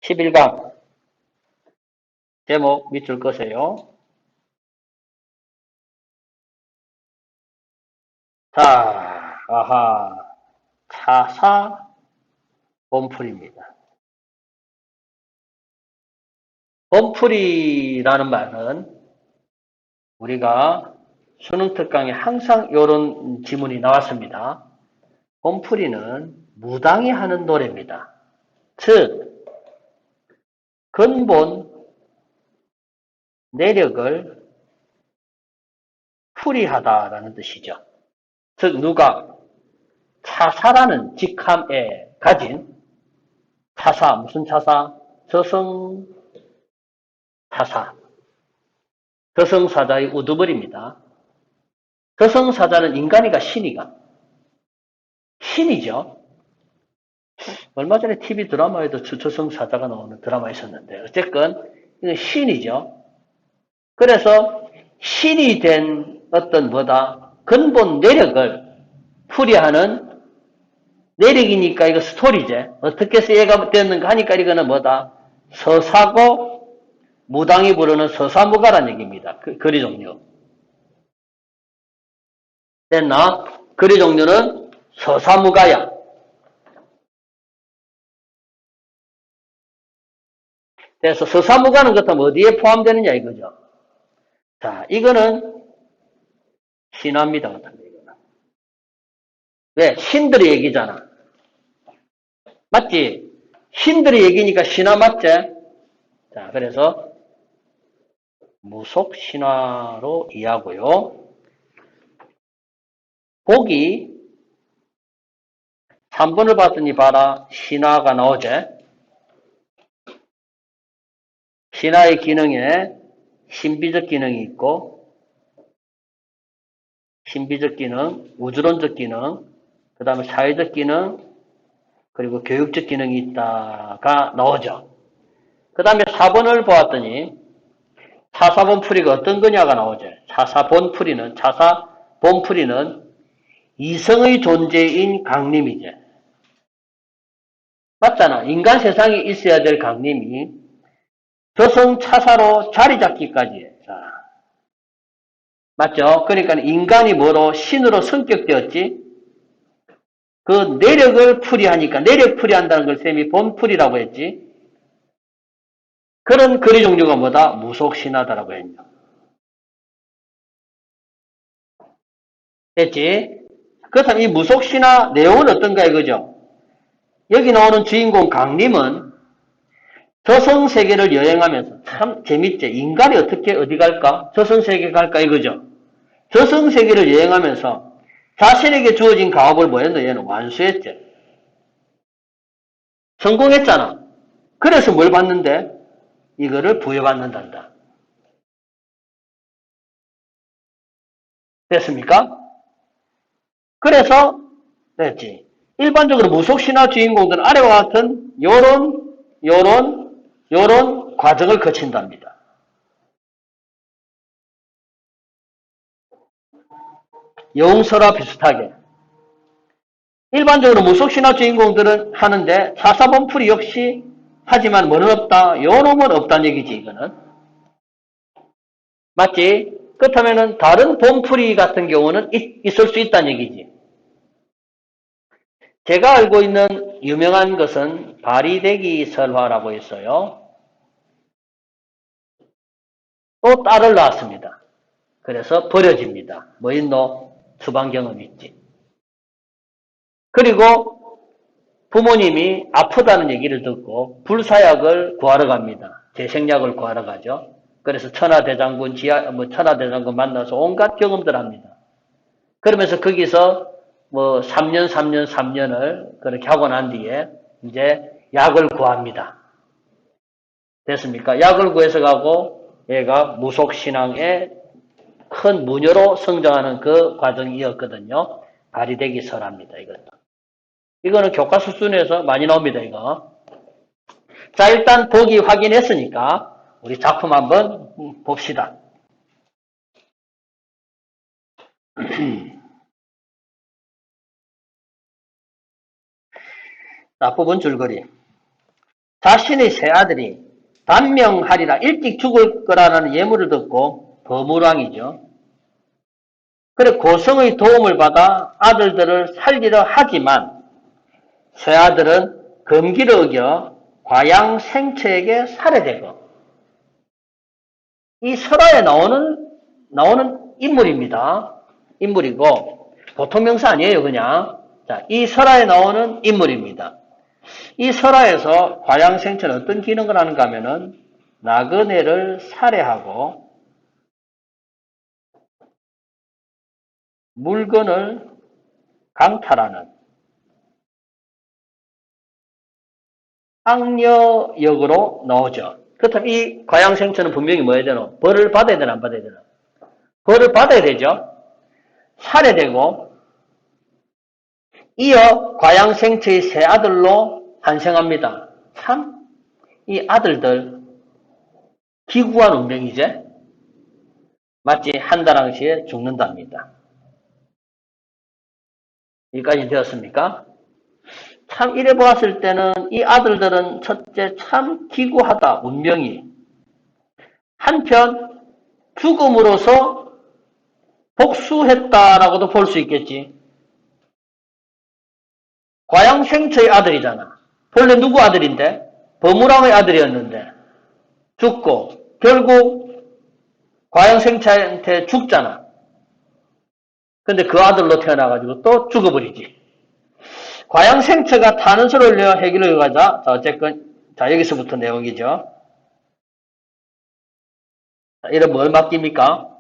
11강 제목 밑줄 거세요. 자, 아하, 차사 본풀이입니다. 본풀이라는 말은 우리가 수능 특강에 항상 이런 지문이 나왔습니다. 본풀이는 무당이 하는 노래입니다. 즉, 근본 내력을 풀이하다라는 뜻이죠. 즉, 누가 차사라는 직함에 가진 차사, 무슨 차사? 저승 차사. 저승사자의 우두머리입니다. 저승사자는 인간이가 신이가? 신이죠. 얼마 전에 TV 드라마에도 저승사자가 나오는 드라마 있었는데 어쨌건 이건 신이죠. 그래서 신이 된 어떤 근본 내력을 풀이하는 내력이니까 이거 스토리제. 어떻게 해서 얘가 됐는가 하니까 이거는 서사고 무당이 부르는 서사무가란 얘기입니다. 거리 종류. 됐나? 거리 종류는 서사무가야. 그래서 서사무가는 그렇다면 어디에 포함되느냐 이거죠. 자, 이거는 신화입니다. 이거는. 왜? 신들의 얘기잖아. 맞지? 신들의 얘기니까 신화 맞지? 자, 그래서 무속 신화로 이해하고요. 보기 3번을 봤더니 봐라. 신화가 나오지? 신화의 기능에 신비적 기능이 있고 신비적 기능, 우주론적 기능, 그 다음에 사회적 기능, 그리고 교육적 기능이 있다가 나오죠. 그 다음에 4번을 보았더니 차사본풀이가 어떤 거냐가 나오죠. 차사본풀이는 이성의 존재인 강림이죠. 맞잖아. 인간 세상에 있어야 될 강림이 저승차사로 자리 잡기까지. 자, 맞죠? 그러니까 인간이 신으로 성격되었지? 그 내력을 풀이하니까, 내력 풀이한다는 걸 쌤이 본풀이라고 했지? 그런 거리 종류가 무속신화다라고 했죠. 했지? 그렇다면 이 무속신화 내용은 어떤가 이거죠? 여기 나오는 주인공 강림은 저승세계를 여행하면서 참 재밌지? 인간이 어떻게 어디 갈까? 저승세계 갈까 이거죠? 저승세계를 여행하면서 자신에게 주어진 가업을 뭐였노? 얘는 완수했지. 성공했잖아. 그래서 뭘 받는데? 이거를 부여받는단다. 됐습니까? 그래서 됐지. 일반적으로 무속신화 주인공들은 아래와 같은 요런 과정을 거친답니다. 영설화 비슷하게. 일반적으로 무속신화 주인공들은 하는데 사사본풀이 역시 하지만 뭐는 없다? 요놈은 없다는 얘기지 이거는. 맞지? 그렇다면 다른 본풀이 같은 경우는 있을 수 있다는 얘기지. 제가 알고 있는 유명한 것은 바리대기 설화라고 있어요. 또 딸을 낳았습니다. 그래서 버려집니다. 뭐 있노? 추방 경험 있지. 그리고 부모님이 아프다는 얘기를 듣고 불사약을 구하러 갑니다. 재생약을 구하러 가죠. 그래서 천하대장군 만나서 온갖 경험들 합니다. 그러면서 거기서 3년을 그렇게 하고 난 뒤에 이제 약을 구합니다. 됐습니까? 약을 구해서 가고 얘가 무속신앙의 큰 무녀로 성장하는 그 과정이었거든요. 발휘되기 설합니다. 이것도. 이거는 교과서 수준에서 많이 나옵니다. 이거. 자, 일단 보기 확인했으니까 우리 작품 한번 봅시다. 앞부분 줄거리. 자신의 세 아들이 단명하리라 일찍 죽을 거라는 예물을 듣고 버무랑이죠. 그래 고성의 도움을 받아 아들들을 살리려 하지만 세 아들은 금기를 어겨 과양 생체에게 살해되고 이 설화에 나오는 인물입니다. 인물이고 보통 명사 아니에요, 그냥. 자, 이 설화에 나오는 인물입니다. 이 설화에서 과양 생체는 어떤 기능을 하는가 하면은 나그네를 살해하고 물건을 강탈하는 악녀 역으로 나오죠. 그렇다면 이 과양생처는 분명히 뭐 해야 되노? 벌을 받아야 되나 안 받아야 되나? 벌을 받아야 되죠. 살해되고 이어 과양생처의 세 아들로 탄생합니다. 참 이 아들들 기구한 운명이제 마치 한다랑시에 죽는답니다. 여기까지 되었습니까? 참 이래 보았을 때는 이 아들들은 첫째 참 기구하다 운명이 한편 죽음으로써 복수했다라고도 볼 수 있겠지. 과양생처의 아들이잖아. 본래 누구 아들인데? 버무랑의 아들이었는데 죽고 결국 과양생처한테 죽잖아. 근데 그 아들로 태어나가지고 또 죽어버리지. 과양생처가 타는 소를 올려 해결을 가자. 자, 어쨌건 자 여기서부터 내용이죠. 자, 이런 뭘 맡깁니까?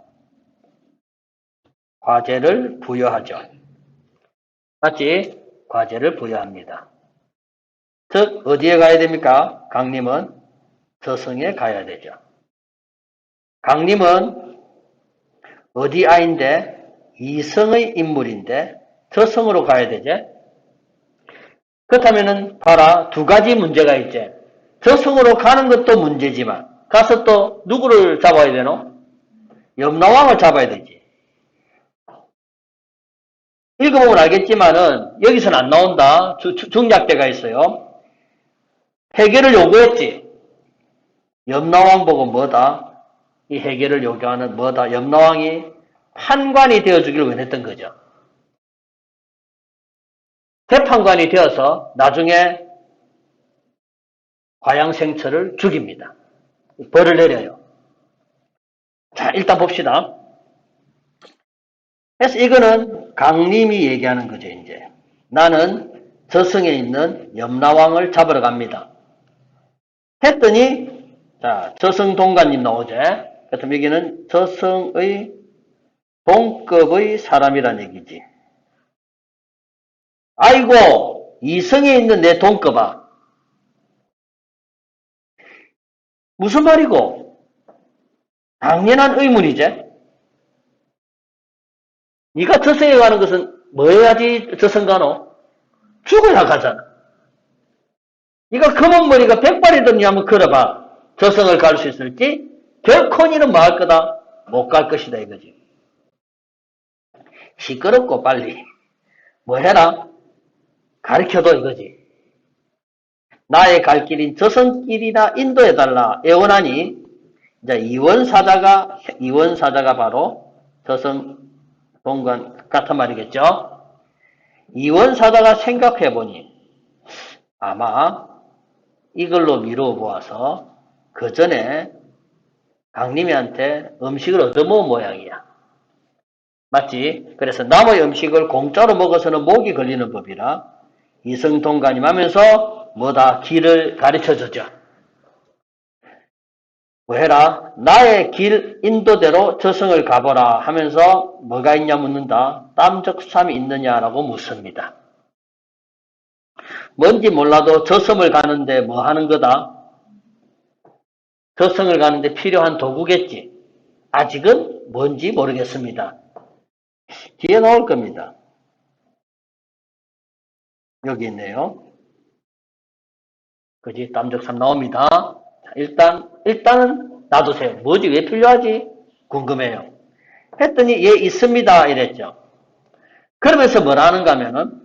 과제를 부여하죠. 맞지? 과제를 부여합니다. 즉 어디에 가야 됩니까? 강림은 저승에 가야 되죠. 강림은 어디 아인데 이성의 인물인데 저승으로 가야 되지? 그렇다면은 봐라 두 가지 문제가 있지. 저승으로 가는 것도 문제지만 가서 또 누구를 잡아야 되노? 염라왕을 잡아야 되지. 읽어보면 알겠지만은 여기서는 안 나온다. 중략대가 있어요. 해결을 요구했지. 염라왕 보고 뭐다? 이 해결을 요구하는 뭐다? 염라왕이 판관이 되어주기를 원했던 거죠. 재판관이 되어서 나중에 과양생처를 죽입니다. 벌을 내려요. 자, 일단 봅시다. 그래서 이거는 강림이 얘기하는 거죠, 이제. 나는 저승에 있는 염라왕을 잡으러 갑니다. 했더니, 자, 저승동관님 나오죠. 그래서 여기는 저승의 동급의 사람이란 얘기지. 아이고, 이성에 있는 내 동급아. 무슨 말이고? 당연한 의문이지. 네가 저승에 가는 것은 뭐 해야지 저승 가노? 죽어야 가잖아. 네가 검은 머리가 백발이든지 한번 걸어봐. 저승을 갈 수 있을지? 결코 니는 뭐 할 거다? 못 갈 것이다 이거지. 시끄럽고 빨리 뭐 해라? 가르쳐도 이거지. 나의 갈 길인 저승길이나 인도해달라 애원하니 이제 이원사자가 바로 저승 동관 같은 말이겠죠. 이원사자가 생각해보니 아마 이걸로 미루어 보아서 그 전에 강림이한테 음식을 얻어먹은 모양이야. 맞지? 그래서 남의 음식을 공짜로 먹어서는 목이 걸리는 법이라 이성동관임 하면서 뭐다? 길을 가르쳐주죠. 뭐 해라? 나의 길 인도대로 저승을 가보라 하면서 뭐가 있냐 묻는다. 땀적삼이 있느냐라고 묻습니다. 뭔지 몰라도 저승을 가는데 뭐 하는 거다? 저승을 가는데 필요한 도구겠지. 아직은 뭔지 모르겠습니다. 뒤에 나올 겁니다. 여기 있네요. 그지? 땀적삼 나옵니다. 일단은 놔두세요. 뭐지? 왜 필요하지? 궁금해요. 했더니 예 있습니다 이랬죠. 그러면서 뭐라는가 하면은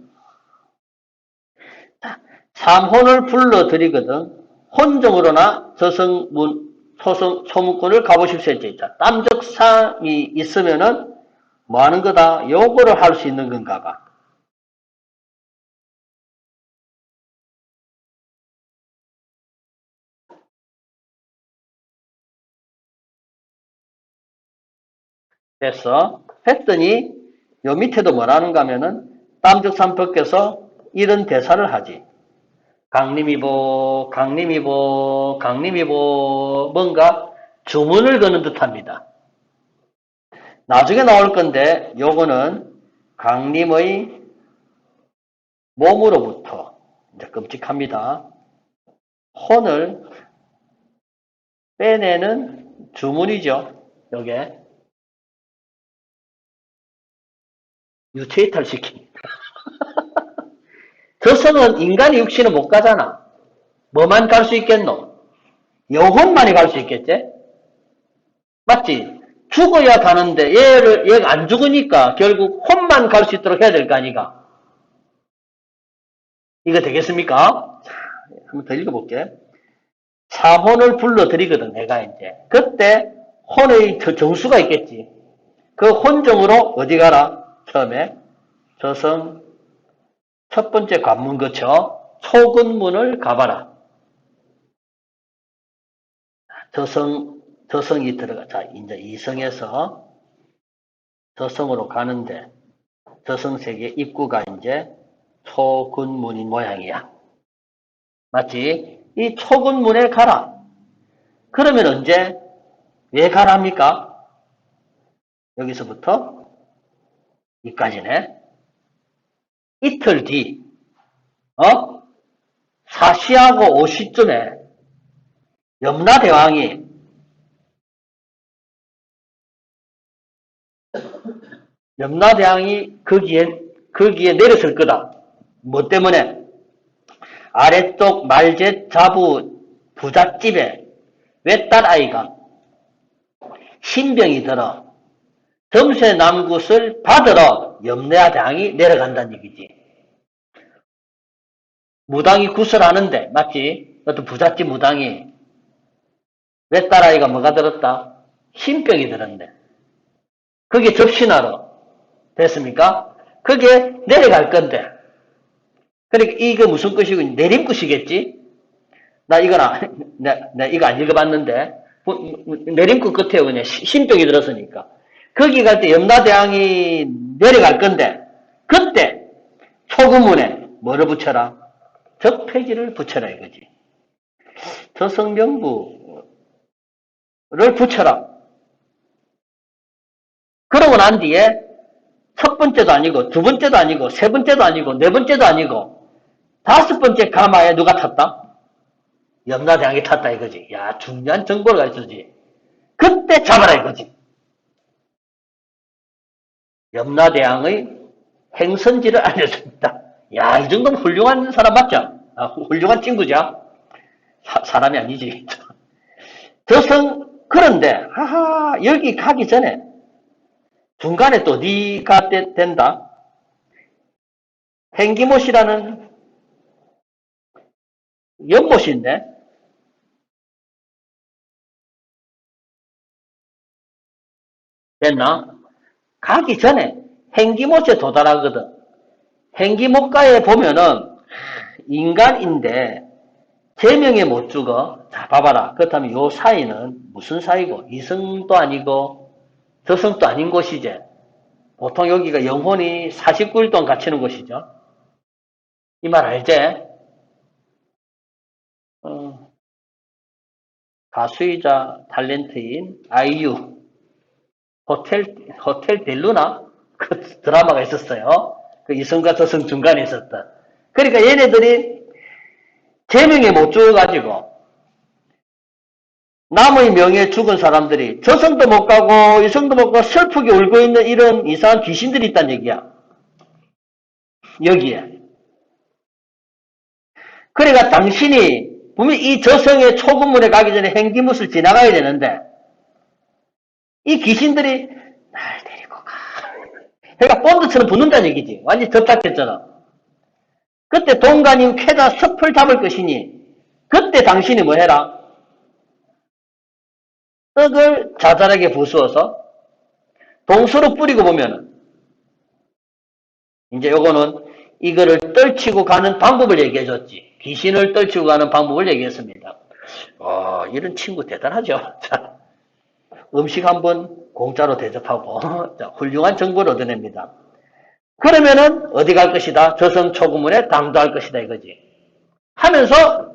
삼혼을 불러드리거든 혼종으로나 소문꾼을 가보실 수 있죠. 땀적상이 있으면은 뭐 하는 거다? 요거를 할 수 있는 건가 봐. 됐어. 했더니 요 밑에도 뭐라는가 하면은 땀적산 벗겨서 이런 대사를 하지. 강림이보 뭔가 주문을 거는 듯합니다. 나중에 나올 건데 요거는 강림의 몸으로부터 이제 끔찍합니다. 혼을 빼내는 주문이죠. 요게 유체이탈시킵니다. 저성은 인간의 육신은 못 가잖아. 뭐만 갈 수 있겠노? 영혼만이 갈 수 있겠지? 맞지? 죽어야 가는데 얘가 안 죽으니까 결국 혼만 갈 수 있도록 해야 될 거 아니가? 이거 되겠습니까? 자, 한번 더 읽어볼게. 사혼을 불러드리거든, 내가 이제. 그때 혼의 정수가 있겠지. 그 혼정으로 어디 가라? 처음에 저성 첫 번째 관문 거쳐 초근문을 가봐라. 저성이 들어가. 자, 이제 이성에서 저성으로 가는데 저성세계 입구가 이제 초근문인 모양이야. 맞지? 이 초근문에 가라. 그러면 언제? 왜 가랍니까? 여기서부터 이까지네. 이틀 뒤, 어? 4시하고 5시쯤에 염라대왕이 거기에 내렸을 거다. 뭐 때문에? 아래쪽 말제 자부 부잣집에 외딸 아이가 신병이 들어 점세 남굿을 받으러 염라대왕이 내려간다는 얘기지. 무당이 굿을 하는데, 맞지? 어떤 부잣집 무당이 외딸 아이가 뭐가 들었다? 신병이 들었는데. 그게 접신하러 됐습니까? 그게 내려갈 건데. 그러니까 이거 무슨 끝이고 내림끝이겠지? 나 이거 안 읽어봤는데 내림끝 끝에 그냥 신병이 들었으니까 거기 갈 때 염라대왕이 내려갈 건데 그때 초금문에 뭐를 붙여라? 적폐지를 붙여라 이거지. 저성명부를 붙여라. 그러고 난 뒤에 첫 번째도 아니고 두 번째도 아니고 세 번째도 아니고 네 번째도 아니고 다섯 번째 가마에 누가 탔다? 염라대왕이 탔다 이거지. 야, 중요한 정보를 가르쳐주지. 그때 잡아라 이거지. 염라대왕의 행선지를 알려줍니다. 야, 이 정도면 훌륭한 사람 맞죠? 아, 훌륭한 친구죠? 사람이 아니지. 그런데, 여기 가기 전에 중간에 또 어디가 된다? 행기못이라는 연못인데, 됐나? 가기 전에 행기못에 도달하거든. 행기못가에 보면은 인간인데 제명에 못 죽어. 자, 봐봐라. 그렇다면 요 사이는 무슨 사이고 이성도 아니고 저성도 아닌 곳이지. 보통 여기가 영혼이 49일 동안 갇히는 곳이죠. 이 말 알지? 가수이자 탤런트인 아이유 호텔 델루나 그 드라마가 있었어요. 그 이성과 저성 중간에 있었다. 그러니까 얘네들이 제명에 못 죽어가지고 남의 명예에 죽은 사람들이 저성도 못 가고 이성도 못 가고 슬프게 울고 있는 이런 이상한 귀신들이 있다는 얘기야. 여기에. 그러니까 당신이 분명히 이 저성의 초근문에 가기 전에 행기못을 지나가야 되는데 이 귀신들이 날 데리고 가. 그러니까 본드처럼 붙는다는 얘기지. 완전히 접착했잖아. 그때 동간인 쾌다 섭을 잡을 것이니 그때 당신이 뭐 해라? 떡을 자잘하게 부수어서 동수로 뿌리고 보면은 이제 요거는 이거를 떨치고 가는 방법을 얘기해 줬지. 귀신을 떨치고 가는 방법을 얘기했습니다. 이런 친구 대단하죠. 자, 음식 한번 공짜로 대접하고 자, 훌륭한 정보를 얻어냅니다. 그러면은 어디 갈 것이다? 저승초구문에 당도할 것이다 이거지. 하면서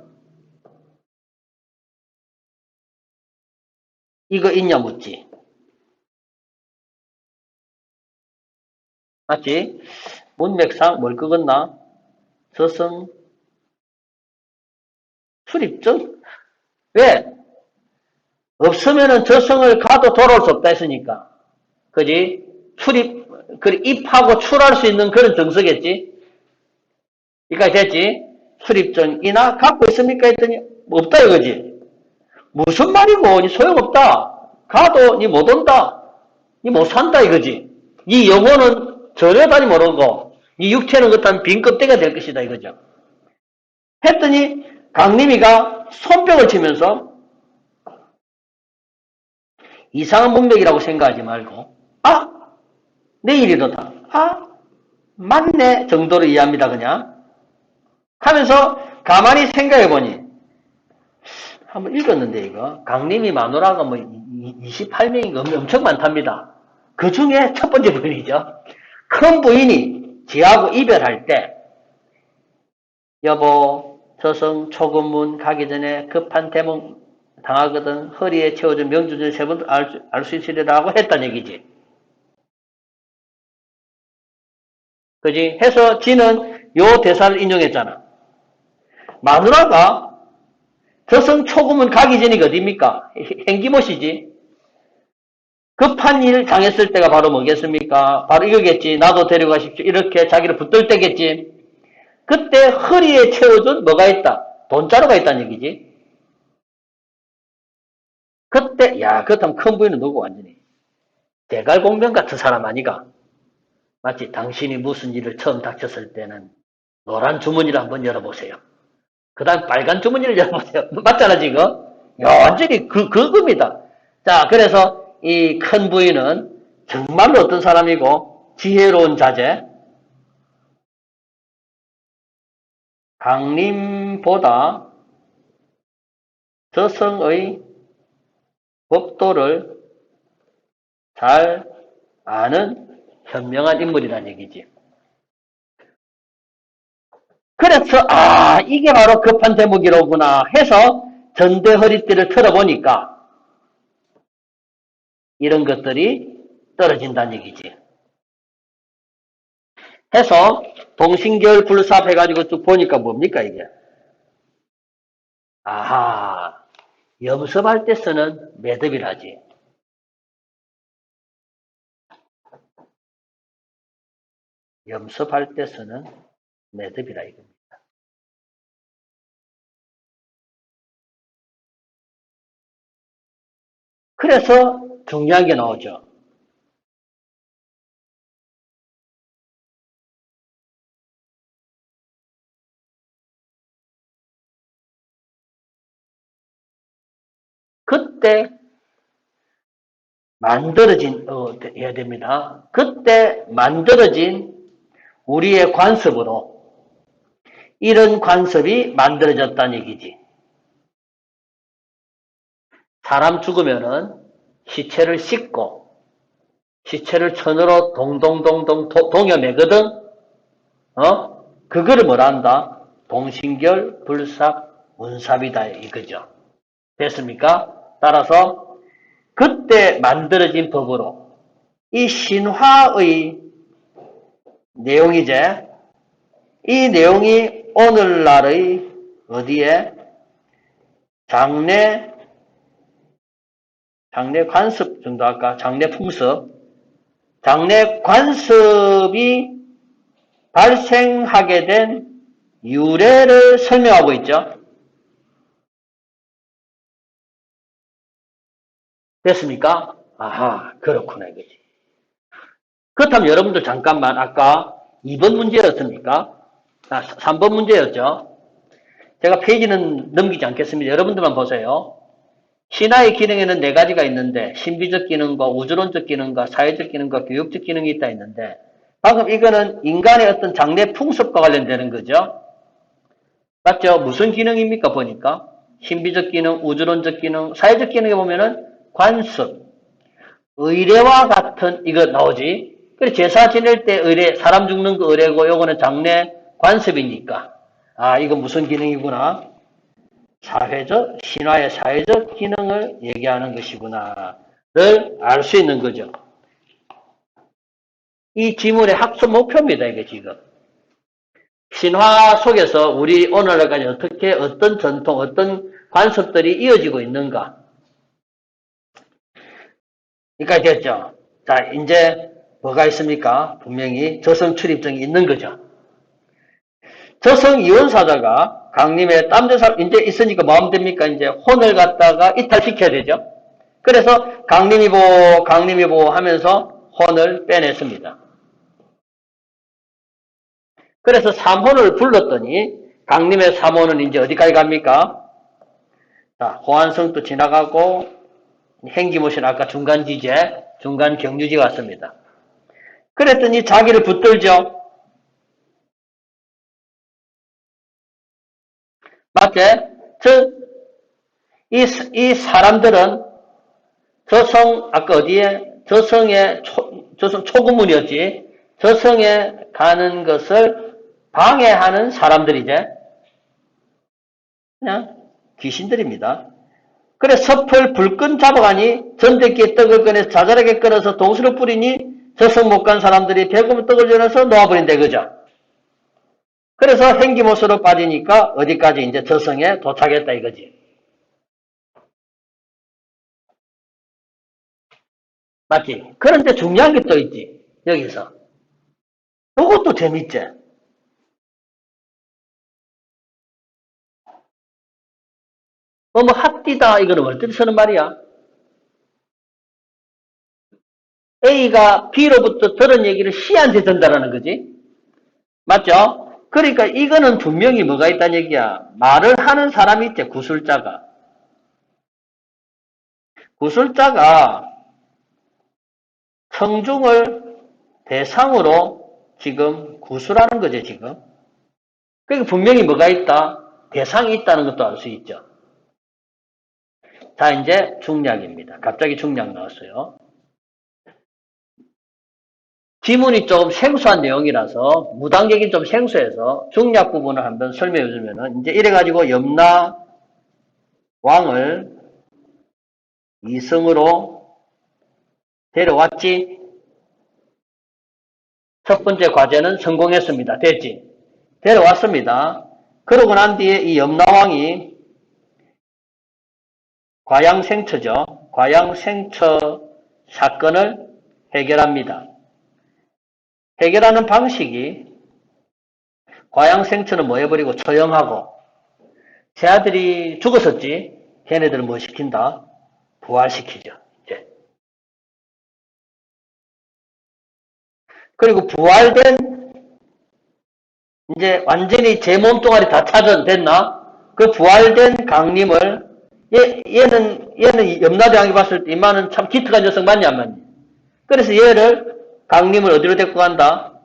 이거 있냐 묻지. 맞지? 문맥상 뭘 끄겠나? 저승 출입증? 왜? 없으면은 저승을 가도 돌아올 수 없다 했으니까. 그지? 입하고 출할 수 있는 그런 정서겠지? 여기까지 됐지? 출입증이나 갖고 있습니까? 했더니, 없다 이거지. 무슨 말이고, 니 소용없다. 가도 니 못 온다. 니 못 산다 이거지. 니 영혼은 전혀 다니 모르고, 니 육체는 그렇다면 빈 껍데기가 될 것이다 이거죠. 했더니, 강림이가 손뼉을 치면서, 이상한 문맥이라고 생각하지 말고, 내일이로다. 맞네 정도로 이해합니다 그냥. 하면서 가만히 생각해보니 한번 읽었는데 이거 강림이 마누라가 뭐 28명인가 엄청 많답니다. 그 중에 첫 번째 부인이죠. 큰 부인이 지하고 이별할 때 여보 저승 초금문 가기 전에 급한 대목 당하거든 허리에 채워준 명주전 세 번 알 수 있으리라고 했단 얘기지. 그지? 해서 지는 요 대사를 인용했잖아. 마누라가 저승 초금은 가기 전이 어디입니까? 행기못이지. 급한 일 당했을 때가 바로 뭐겠습니까? 바로 이거겠지. 나도 데려가십시오. 이렇게 자기를 붙들 때겠지. 그때 허리에 채워준 뭐가 있다? 돈자루가 있다는 얘기지. 그때 그렇다면 큰 부인은 누구 완전히 대갈공명 같은 사람 아니가? 마치 당신이 무슨 일을 처음 닥쳤을 때는 노란 주머니를 한번 열어보세요. 그 다음 빨간 주머니를 열어보세요. 맞잖아, 지금? 완전히 그겁니다. 자, 그래서 이 큰 부인은 정말로 어떤 사람이고, 지혜로운 자제, 강림보다 저승의 법도를 잘 아는 현명한 인물이라는 얘기지. 그래서 이게 바로 급한 대목이로구나 해서 전대 허리띠를 틀어보니까 이런 것들이 떨어진다는 얘기지. 해서 동신결 불삽 해가지고 쭉 보니까 뭡니까 이게? 염습할 때 쓰는 매듭이라지. 염습할 때 쓰는 매듭이라 이겁니다. 그래서 중요한 게 나오죠. 그때 만들어진 해야 됩니다. 그때 만들어진 우리의 관습으로 이런 관습이 만들어졌다는 얘기지. 사람 죽으면은 시체를 씻고 시체를 천으로 동동동동 동여매거든. 그거를 뭐라 한다? 동신결 불삽 운삽이다 이거죠. 됐습니까? 따라서 그때 만들어진 법으로 이 신화의 내용이제 이 내용이 오늘날의 어디에 장례 관습 정도 할까? 장례 풍습 장례 관습이 발생하게 된 유래를 설명하고 있죠. 됐습니까? 그렇구나 이거지. 그렇다면 여러분들 잠깐만 아까 2번 문제였습니까? 3번 문제였죠. 제가 페이지는 넘기지 않겠습니다. 여러분들만 보세요. 신화의 기능에는 네 가지가 있는데 신비적 기능과 우주론적 기능과 사회적 기능과 교육적 기능이 있다 했는데 방금 이거는 인간의 어떤 장래 풍습과 관련되는 거죠. 맞죠? 무슨 기능입니까? 보니까 신비적 기능, 우주론적 기능, 사회적 기능에 보면은 관습, 의례와 같은 이거 나오지. 그래 제사 지낼 때 의례, 사람 죽는 거 의례고 요거는 장례 관습이니까 아 이거 무슨 기능이구나. 사회적, 신화의 사회적 기능을 얘기하는 것이구나를 알 수 있는 거죠. 이 지문의 학습 목표입니다. 이게 지금. 신화 속에서 우리 오늘날까지 어떻게 어떤 전통, 어떤 관습들이 이어지고 있는가. 여기까지 됐죠. 자, 이제 뭐가 있습니까? 분명히 저성 출입증이 있는 거죠. 저성 이혼사자가 강림의 땀대사 이제 있으니까 뭐 하면 됩니까? 이제 혼을 갖다가 이탈시켜야 되죠. 그래서 강림이 보고 하면서 혼을 빼냈습니다. 그래서 삼혼을 불렀더니 강림의 삼혼은 이제 어디까지 갑니까? 자, 호안성도 지나가고 행기모신 아까 중간지제, 중간 경유지 왔습니다. 그랬더니 자기를 붙들죠. 맞지? 이 사람들은 저성, 아까 어디에? 저성 초구문이었지. 저성에 가는 것을 방해하는 사람들이제. 그냥 귀신들입니다. 그래, 섭을 불끈 잡아가니 전대기에 떡을 꺼내서 자잘하게 끓여서 동수를 뿌리니 저성 못 간 사람들이 배고픈 떡을 전해서 놓아버린다, 그죠? 그래서 행기못으로 빠지니까 어디까지 이제 저성에 도착했다 이거지. 맞지? 그런데 중요한 게 또 있지. 여기서. 이것도 재밌지? 뭐 핫디다 이거는 얼뜻 쓰는 말이야. A가 B로부터 들은 얘기를 C한테 전달하는 거지. 맞죠? 그러니까 이거는 분명히 뭐가 있다는 얘기야. 말을 하는 사람이 있지, 구술자가. 구술자가 청중을 대상으로 지금 구술하는 거지, 지금. 그러니까 분명히 뭐가 있다? 대상이 있다는 것도 알 수 있죠. 자, 이제 중략입니다. 갑자기 중략 나왔어요. 지문이 좀 생소한 내용이라서 무당객이 좀 생소해서 중략 부분을 한번 설명해 주면은 이제 이래가지고 염라 왕을 이승으로 데려왔지. 첫 번째 과제는 성공했습니다. 됐지? 데려왔습니다. 그러고 난 뒤에 이 염라왕이 과양생처죠. 과양생처 사건을 해결합니다. 해결하는 방식이 과양생처는 뭐 해버리고 처형하고 제 아들이 죽었었지. 걔네들은 뭐 시킨다? 부활시키죠. 이제. 그리고 부활된 이제 완전히 제 몸뚱아리 다 찾아됐나? 그 부활된 강림을 얘는 염라대왕이 봤을 때 이만은 참 기특한 녀석 맞냐 안 맞냐? 그래서 얘를 강림을 어디로 데리고 간다?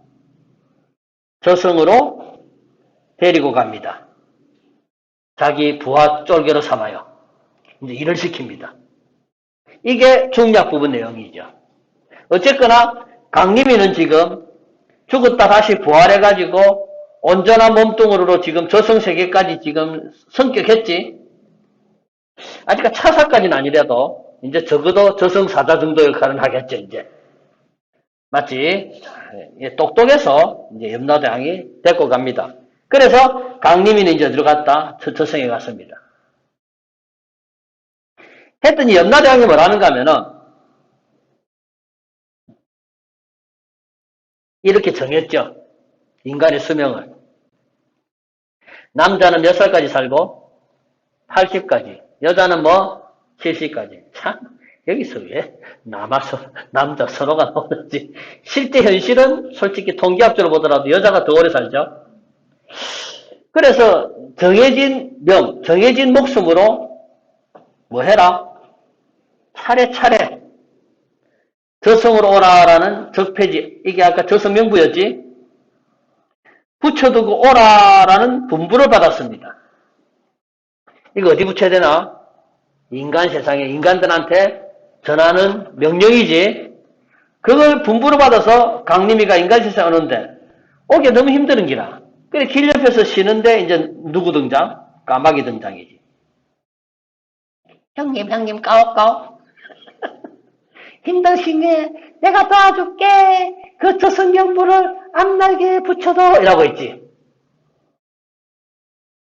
저승으로 데리고 갑니다. 자기 부하 쫄개로 삼아요. 이제 일을 시킵니다. 이게 중략 부분 내용이죠. 어쨌거나 강림이는 지금 죽었다 다시 부활해가지고 온전한 몸뚱으로 지금 저승세계까지 지금 성격했지. 아직 차사까지는 아니라도 이제 적어도 저승사자 정도 역할은 하겠죠. 이제 맞지? 똑똑해서 이제 염라대왕이 데리고 갑니다. 그래서 강림이는 이제 어디로 갔다? 저승에 갔습니다. 했더니 염라대왕이 뭐라는가 하면은 이렇게 정했죠. 인간의 수명을. 남자는 몇 살까지 살고? 80까지. 여자는 뭐? 70까지. 참, 여기서 왜 남자 서로가 나오는지. 실제 현실은 솔직히 통계학적으로 보더라도 여자가 더 오래 살죠. 그래서 정해진 명, 정해진 목숨으로 뭐 해라? 차례차례 저승으로 오라라는 적폐지. 이게 아까 저승명부였지? 붙여두고 오라라는 분부를 받았습니다. 이거 어디 붙여야 되나? 인간 세상에 인간들한테 전하는 명령이지. 그걸 분부를 받아서 강림이가 인간 세상에 오는데 오기 너무 힘드는 기라. 그래 길 옆에서 쉬는데 이제 누구 등장? 까마귀 등장이지. 형님 까옥까옥. 힘드시네. 내가 도와줄게. 그 저승명부를 앞날개에 붙여도 이라고 했지.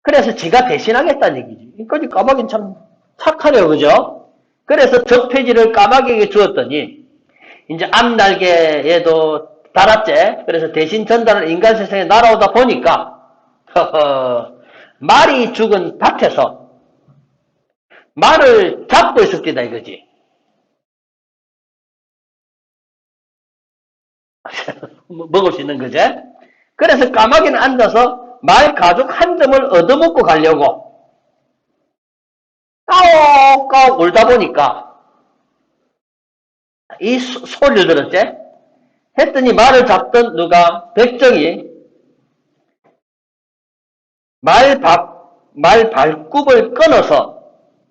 그래서 지가 대신하겠다는 얘기지. 그러니까 까마귀는 참 착하네요. 그죠? 그래서 적폐지를 까마귀에게 주었더니 이제 앞날개에도 달았지. 그래서 대신 전달을 인간 세상에 날아오다 보니까 말이 죽은 밭에서 말을 잡고 있었겠다 이거지. 먹을 수 있는 거지. 그래서 까마귀는 앉아서 말 가죽 한 점을 얻어먹고 가려고 까옥까옥 울다 보니까 이 소리를 들었지. 했더니 말을 잡던 누가 백정이 말 발굽을 끊어서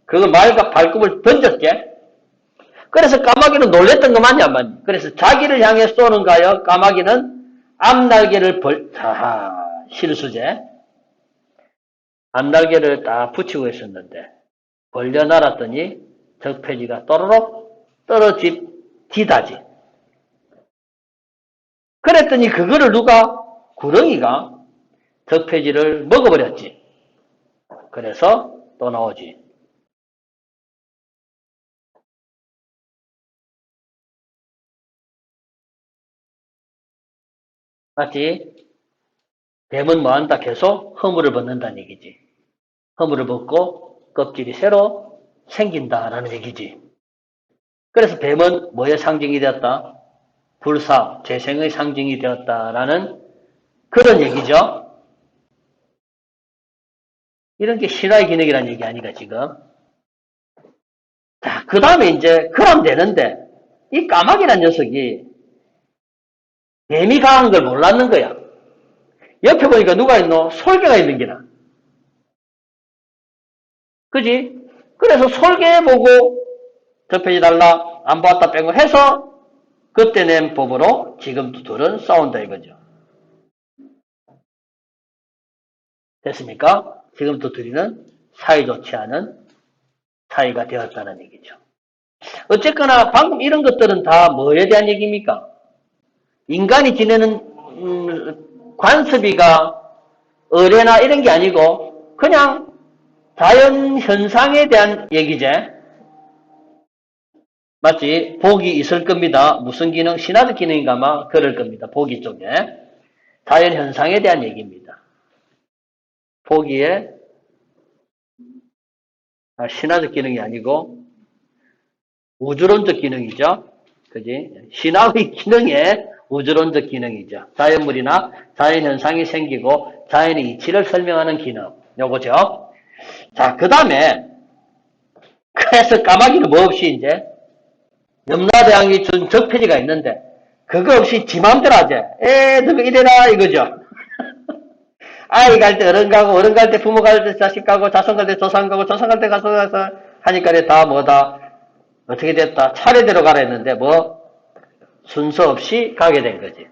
그 말과 발굽을 던졌지. 그래서 까마귀는 놀랬던 거 맞냐 안 맞냐. 그래서 자기를 향해 쏘는가요. 까마귀는 앞날개를 실수제. 앞날개를 딱 붙이고 있었는데 벌려 날았더니 적폐지가 또르륵 떨어지다지. 그랬더니 그거를 누가 구렁이가 적폐지를 먹어버렸지. 그래서 또 나오지. 맞지? 뱀은 뭐한다? 계속 허물을 벗는다는 얘기지. 허물을 벗고 껍질이 새로 생긴다라는 얘기지. 그래서 뱀은 뭐의 상징이 되었다? 불사, 재생의 상징이 되었다라는 그런 얘기죠. 이런 게 신화의 기능이라는 얘기 아닌가 지금. 자, 그 다음에 이제 그럼 되는데 이 까마귀란 녀석이 뱀이 강한 걸 몰랐는 거야. 옆에 보니까 누가 있노? 솔개가 있는 게나. 그지? 그래서 솔개 보고 접해달라 안 보았다 뺀 거 해서 그때 낸 법으로 지금도 둘은 싸운다 이거죠. 됐습니까? 지금도 둘이는 사이좋지 않은 사이가 되었다는 얘기죠. 어쨌거나 방금 이런 것들은 다 뭐에 대한 얘기입니까? 인간이 지내는 관습이가 의례나 이런 게 아니고 그냥 자연 현상에 대한 얘기제. 맞지? 복이 있을 겁니다. 무슨 기능? 신화적 기능인가 아마 그럴 겁니다. 복이 쪽에. 자연 현상에 대한 얘기입니다. 복이의 신화적 기능이 아니고 우주론적 기능이죠. 그지? 신화의 기능에 우주론적 기능이죠. 자연물이나 자연현상이 생기고 자연의 이치를 설명하는 기능. 요거죠. 자, 그 다음에, 그래서 까마귀는 뭐 없이 이제, 염라대왕이 준 적폐지가 있는데, 그거 없이 지 맘대로 하지. 너가 이래라, 이거죠. 아이 갈 때 어른 가고, 어른 갈 때 부모 갈 때 자식 가고, 자손 갈 때 조상 가고, 조상 갈 때 가서 하니까 다 뭐다. 어떻게 됐다. 차례대로 가라 했는데, 뭐, 순서 없이 가게 된 거지.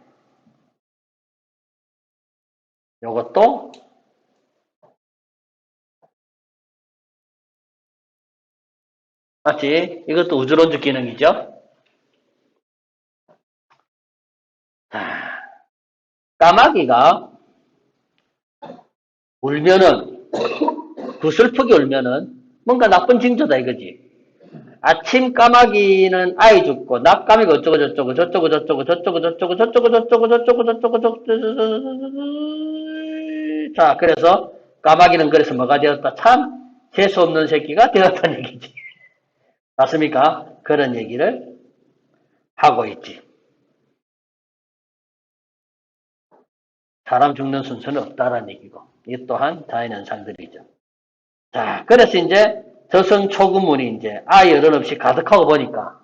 요것도 맞지? 이것도 우주론적 기능이죠. 까마귀가 울면은 구슬프게 울면은 뭔가 나쁜 징조다 이거지. 아침 까마귀는 아이 죽고 낮까마귀가 어쩌고 저쩌고 저쩌고 저쩌고 저쩌고 저쩌고 저쩌고 저쩌고 저쩌고 저쩌고 저쩌고 자 그래서 까마귀는 그래서 뭐가 되었다? 참 재수 없는 새끼가 되었다는 얘기지. 맞습니까? 그런 얘기를 하고 있지. 사람 죽는 순서는 없다라는 얘기고. 이 또한 자연현상들이죠. 자, 그래서 이제 저승 초급문이 이제 아예 어른 없이 가득하고 보니까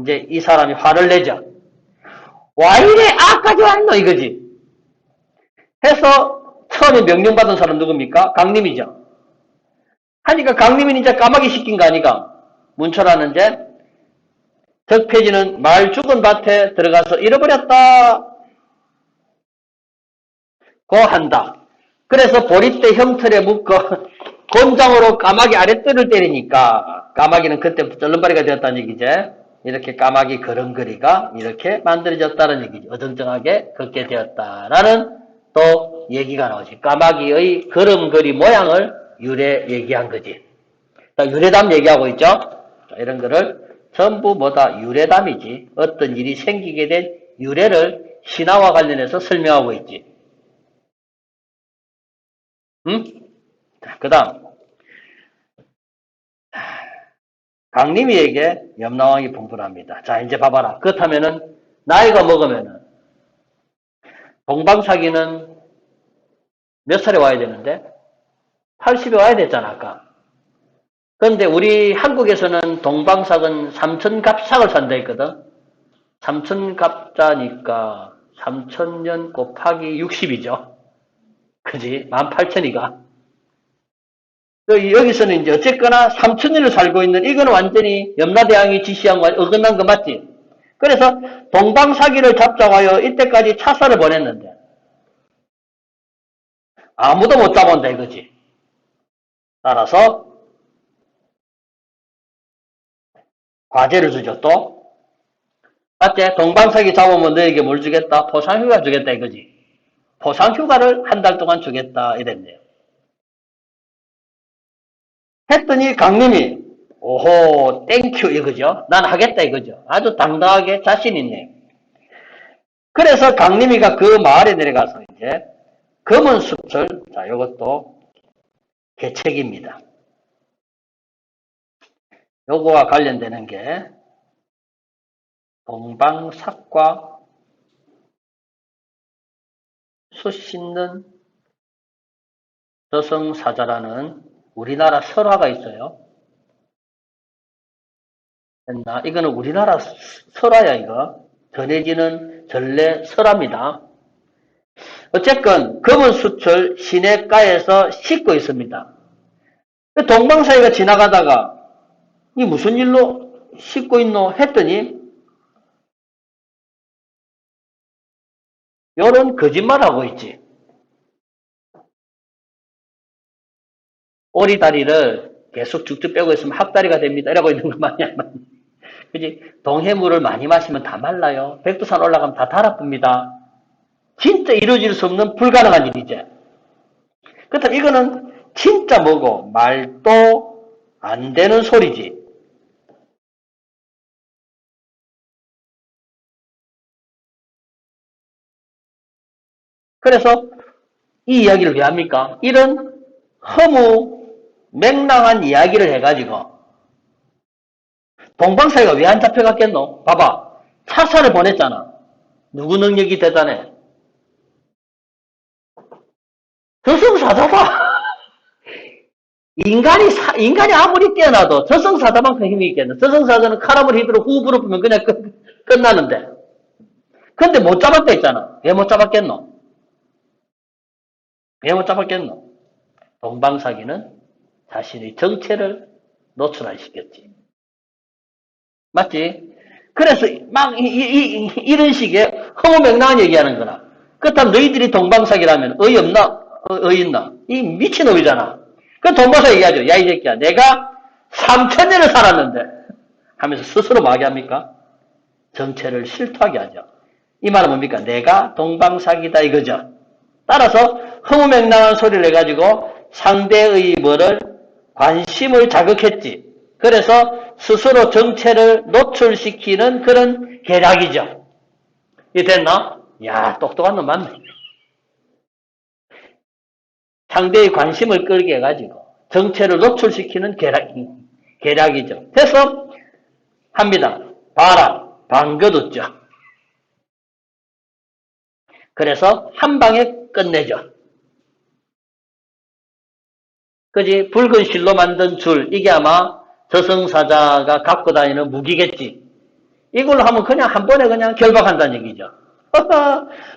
이제 이 사람이 화를 내죠. 와 이래 아까지 왔노 이거지. 해서 처음에 명령받은 사람 누굽니까? 강림이죠. 하니까 강림이 이제 까마귀 시킨 거 아니까 문철하는 이제 덕폐지는 말 죽은 밭에 들어가서 잃어버렸다 고 한다. 그래서 보리대 형틀에 묶어 곤장으로 까마귀 아랫뜰을 때리니까 까마귀는 그때부터 쩔름바리가 되었다는 얘기죠. 이렇게 까마귀 걸음걸이가 이렇게 만들어졌다는 얘기죠. 어정쩡하게 걷게 되었다라는 또 얘기가 나오지. 까마귀의 걸음걸이 모양을 유래 얘기한 거지. 유래담 얘기하고 있죠. 이런 거를 전부 뭐다 유래담이지. 어떤 일이 생기게 된 유래를 신화와 관련해서 설명하고 있지. 응? 그 다음 강림이에게 염라왕이 분분합니다. 자 이제 봐봐라. 그렇다면은 나이가 먹으면은 동방사기는 몇 살에 와야 되는데 80에 와야 됐잖아 아까. 그런데 우리 한국에서는 동방삭은 삼천갑삭을 산다 했거든. 삼천갑자니까 3000년 곱하기 60이죠. 그지? 18,000이가. 여기서는 이제 어쨌거나 3000년을 살고 있는 이거는 완전히 염라대왕이 지시한 거 어긋난 거 맞지? 그래서 동방사기를 잡자고 하여 이때까지 차사를 보냈는데 아무도 못 잡아온다 이거지. 따라서 과제를 주죠 또. 맞지? 동방사기 잡으면 너에게 뭘 주겠다? 포상휴가 주겠다 이거지. 포상휴가를 한 달 동안 주겠다 이랬네요. 했더니 강림이 오호 땡큐 이거죠. 난 하겠다 이거죠. 아주 당당하게 자신 있네요. 그래서 강림이가 그 마을에 내려가서 이제 검은 숲을 자 이것도 개책입니다. 요거와 관련되는 게 동방삭과 수 씻는 저승사자라는 우리나라 설화가 있어요. 했나? 이거는 우리나라 설화야 이거. 전해지는 전래 설화입니다. 어쨌건 검은 숯을 시내가에서 씻고 있습니다. 동방사이가 지나가다가 이 무슨 일로 씻고 있노 했더니 요런 거짓말하고 있지. 오리다리를 계속 쭉쭉 빼고 있으면 학다리가 됩니다. 이라고 있는 거 마냥. 그지? 동해물을 많이 마시면 다 말라요. 백두산 올라가면 다 달아쁩니다. 진짜 이루어질 수 없는 불가능한 일이죠. 그렇다면 이거는 진짜 뭐고 말도 안 되는 소리지. 그래서 이 이야기를 왜 합니까? 이런 허무 맹랑한 이야기를 해가지고 동방사이가 왜 안 잡혀갔겠노? 봐봐. 차사를 보냈잖아. 누구 능력이 대단해? 저승사자다. 인간이 아무리 뛰어나도 저승사자만큼 힘이 있겠네. 저승사자는 칼함을 휘두르 후 부르면 그냥 끝나는데. 근데 못 잡았다 했잖아. 왜 못 잡았겠노? 왜 못 잡았겠노? 동방사기는 자신의 정체를 노출 안 시켰지. 맞지? 그래서 막 이런 식의 허무맹랑한 얘기하는 거나. 그렇다면 너희들이 동방사기라면 어이없나? 어이있나? 이 미친놈이잖아. 그 동방사 얘기하죠. 야 이 새끼야 내가 3000년을 살았는데 하면서 스스로 뭐 하게 합니까? 정체를 실토하게 하죠. 이 말은 뭡니까? 내가 동방사기다 이거죠. 따라서 허무맹랑한 소리를 해가지고 상대의 뭐를 관심을 자극했지. 그래서 스스로 정체를 노출시키는 그런 계략이죠. 이 됐나? 야 똑똑한 놈 맞네. 상대의 관심을 끌게 해가지고 정체를 노출시키는 계략이죠. 그래서 합니다. 봐라. 방긋웃죠. 그래서 한 방에 끝내죠. 그지? 붉은 실로 만든 줄, 이게 아마 저승사자가 갖고 다니는 무기겠지. 이걸로 하면 그냥 한 번에 그냥 결박한다는 얘기죠.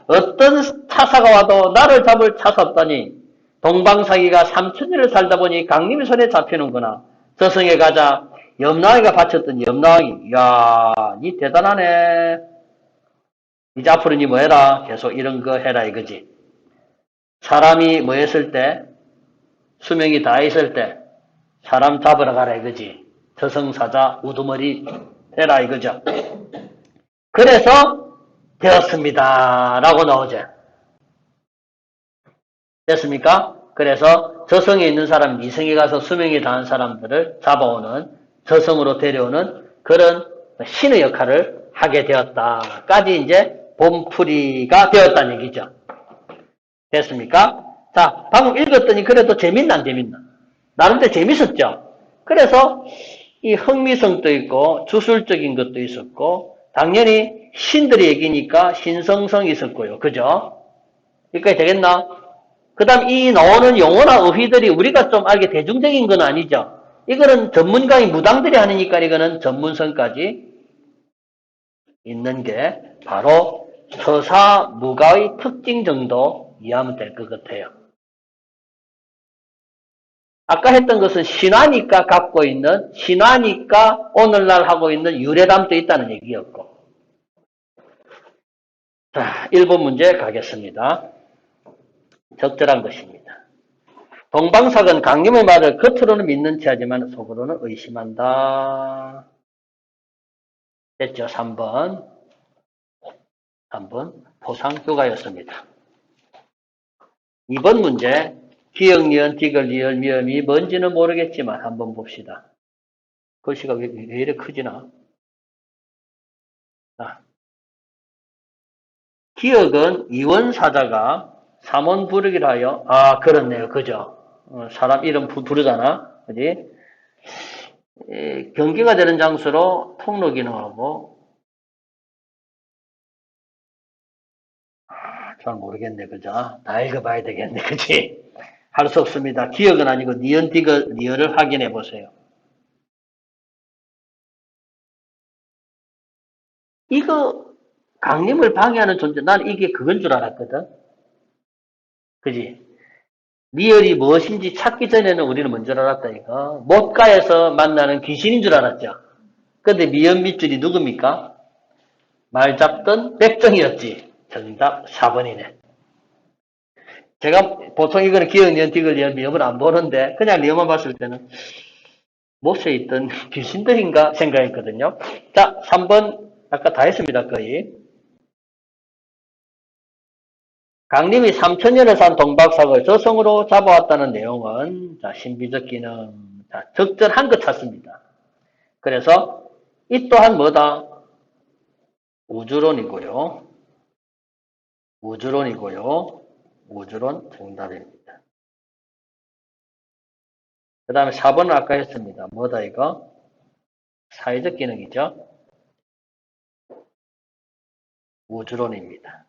어떤 차사가 와도 나를 잡을 차사 없다니. 동방사기가 3천년을 살다 보니 강림의 손에 잡히는구나. 저승에 가자. 염라왕이가 바쳤던 염라왕이. 이야, 니 대단하네. 이제 앞으로 니 뭐 해라. 계속 이런 거 해라 이거지. 사람이 뭐 했을 때, 수명이 다 있을 때, 사람 잡으러 가라 이거지. 저승사자 우두머리 해라 이거죠. 그래서 되었습니다. 라고 나오죠. 됐습니까? 그래서 저승에 있는 사람, 이승에 가서 수명이 다한 사람들을 잡아오는, 저승으로 데려오는 그런 신의 역할을 하게 되었다까지 이제 본풀이가 되었다는 얘기죠. 됐습니까? 자, 방금 읽었더니 그래도 재밌나 안 재밌나? 나름대로 재밌었죠? 그래서 이 흥미성도 있고 주술적인 것도 있었고 당연히 신들의 얘기니까 신성성이 있었고요. 그죠? 여기까지 되겠나? 그 다음 이 나오는 용어나 어휘들이 우리가 좀 알게 대중적인 건 아니죠. 이거는 전문가인 무당들이 하니까 이거는 전문성까지 있는 게 바로 서사무가의 특징 정도 이해하면 될 것 같아요. 아까 했던 것은 신화니까 갖고 있는, 신화니까 오늘날 하고 있는 유래담도 있다는 얘기였고. 자, 1번 문제 가겠습니다. 적절한 것입니다. 동방삭은 강림의 말을 겉으로는 믿는 체하지만 속으로는 의심한다. 됐죠? 3번. 3번 포상교가였습니다. 2번 문제. 기역, 니은, 디귿, 리을, 미음이 뭔지는 모르겠지만 한번 봅시다. 글씨가 왜 이래 크지나? 자, 기역은 이원사자가 삼원 부르기를 하여, 그렇네요. 그죠? 사람 이름 부르잖아. 그지? 경계가 되는 장소로 통로 기능하고, 잘 모르겠네. 그죠? 다 읽어봐야 되겠네. 그지? 할 수 없습니다. 기역은 아니고 니은, 디귿, 리을을 확인해 보세요. 이거 강림을 방해하는 존재, 난 이게 그건 줄 알았거든. 그지? 리얼이 무엇인지 찾기 전에는 우리는 뭔 줄 알았다, 이거. 못가에서 만나는 귀신인 줄 알았죠. 근데 미연 밑줄이 누굽니까? 말 잡던 백정이었지. 정답 4번이네. 제가 보통 이거는 기억, 니은, 디귿, 리얼, 미연을 안 보는데, 그냥 리얼만 봤을 때는 못에 있던 귀신들인가 생각했거든요. 자, 3번, 아까 다 했습니다, 거의. 강림이 3천년을 산 동박삭을 저승으로 잡아왔다는 내용은, 자, 신비적 기능, 자, 적절한 것 찾습니다. 그래서, 이 또한 뭐다? 우주론이고요. 우주론이고요. 우주론 정답입니다. 그 다음에 4번은 아까 했습니다. 뭐다 이거? 사회적 기능이죠. 우주론입니다.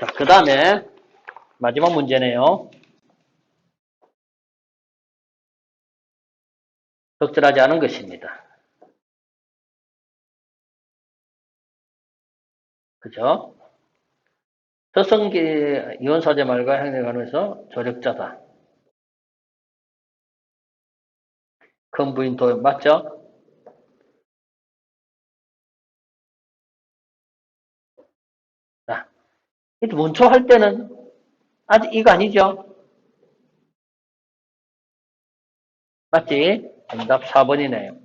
자, 그 다음에 마지막 문제네요. 적절하지 않은 것입니다. 그죠? 저승기 이원사제 말과 행해가면서 조력자다. 큰 부인 도 맞죠? 자, 문초할 때는 아직 이거 아니죠? 맞지? 정답 4번이네요.